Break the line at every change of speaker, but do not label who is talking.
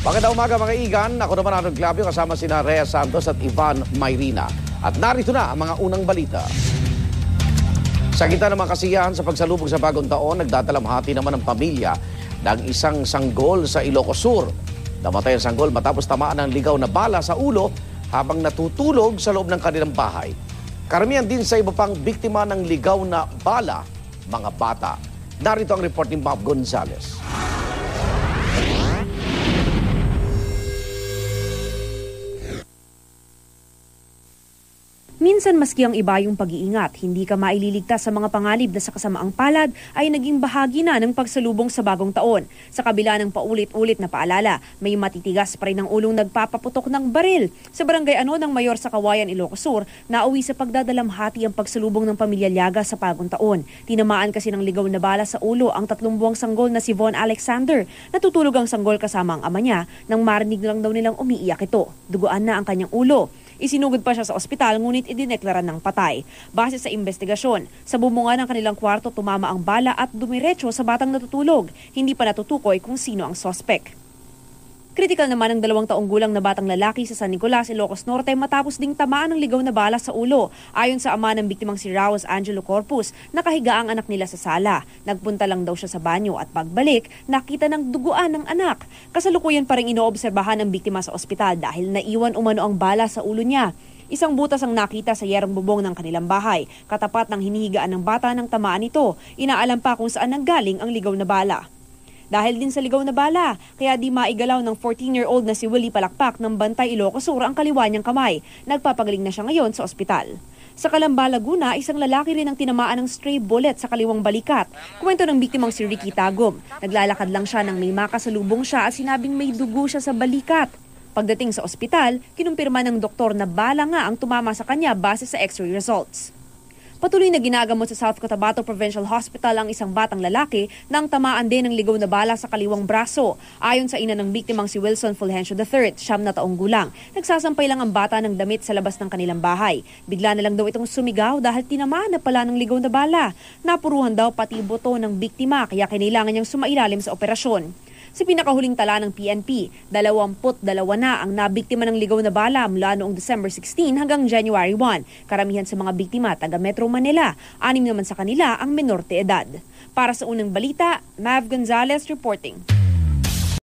Magandang umaga mga igan. Ako naman Arnold Glavio kasama sina Rhea Santos at Ivan Mayrina. At narito na ang mga unang balita. Sa gitna ng mga kasiyahan sa pagsalubog sa bagong taon, nagdadalamhati naman ang pamilya ng isang sanggol sa Ilocos Sur. Namatay ang sanggol matapos tamaan ng ligaw na bala sa ulo habang natutulog sa loob ng kanilang bahay. Karamihan din sa iba pang biktima ng ligaw na bala, mga bata. Narito ang report ni Bob Gonzales.
Minsan maski ang iba yung pag-iingat, hindi ka maililigtas sa mga pangalib na sa kasamaang palad ay naging bahagi na ng pagsalubong sa bagong taon. Sa kabila ng paulit-ulit na paalala, may matitigas pa rin ang ulong nagpapaputok ng baril. Sa barangay ng Mayor sa Kawayan, Ilocos Sur, nauwi sa pagdadalamhati ang pagsalubong ng pamilya Llaga sa bagong taon. Tinamaan kasi ng ligaw na bala sa ulo ang 3 buwang sanggol na si Von Alexander. Natutulog ang sanggol kasama ang ama niya nang marinig lang daw nilang umiiyak ito. Duguan na ang kanyang ulo. Isinugod pa siya sa ospital ngunit idineklara ng patay. Base sa investigasyon, sa bumunga ng kanilang kwarto tumama ang bala at dumiretso sa batang natutulog. Hindi pa natutukoy kung sino ang sospek. Kritikal naman ang 2 taong gulang na batang lalaki sa San Nicolas, Ilocos Norte matapos ding tamaan ng ligaw na bala sa ulo. Ayon sa ama ng biktimang si Raos Angelo Corpus, nakahiga ang anak nila sa sala. Nagpunta lang daw siya sa banyo at pagbalik, nakita ng duguan ng anak. Kasalukuyan pa rin inoobserbahan ng biktima sa ospital dahil naiwan umano ang bala sa ulo niya. Isang butas ang nakita sa yerong bubong ng kanilang bahay, katapat ng hinihigaan ng bata ng tamaan nito. Inaalam pa kung saan nanggaling ang ligaw na bala. Dahil din sa ligaw na bala, kaya di maigalaw ng 14-year-old na si Willie Palakpak ng Bantay, Ilocos Sur ang kaliwa niyang kamay. Nagpapagaling na siya ngayon sa ospital. Sa Calamba, Laguna, isang lalaki rin ang tinamaan ng stray bullet sa kaliwang balikat. Kwento ng biktimang si Ricky Tagum. Naglalakad lang siya nang may makasalubong siya at sinabing may dugo siya sa balikat. Pagdating sa ospital, kinumpirma ng doktor na bala nga ang tumama sa kanya base sa x-ray results. Patuloy na ginagamot sa South Cotabato Provincial Hospital ang isang batang lalaki nang tamaan din ng ligaw na bala sa kaliwang braso. Ayon sa ina ng biktimang si Wilson Fulgencio III, 9 na taong gulang, nagsasampay lang ang bata ng damit sa labas ng kanilang bahay. Bigla na lang daw itong sumigaw dahil tinamaan na pala ng ligaw na bala. Napuruhan daw pati buto ng biktima kaya kailangan niyang sumailalim sa operasyon. Sa pinakahuling tala ng PNP, 22 na ang nabiktima ng ligaw na bala mula noong December 16 hanggang January 1. Karamihan sa mga biktima taga Metro Manila, 6 naman sa kanila ang menor de edad. Para sa unang balita, Mav Gonzales reporting.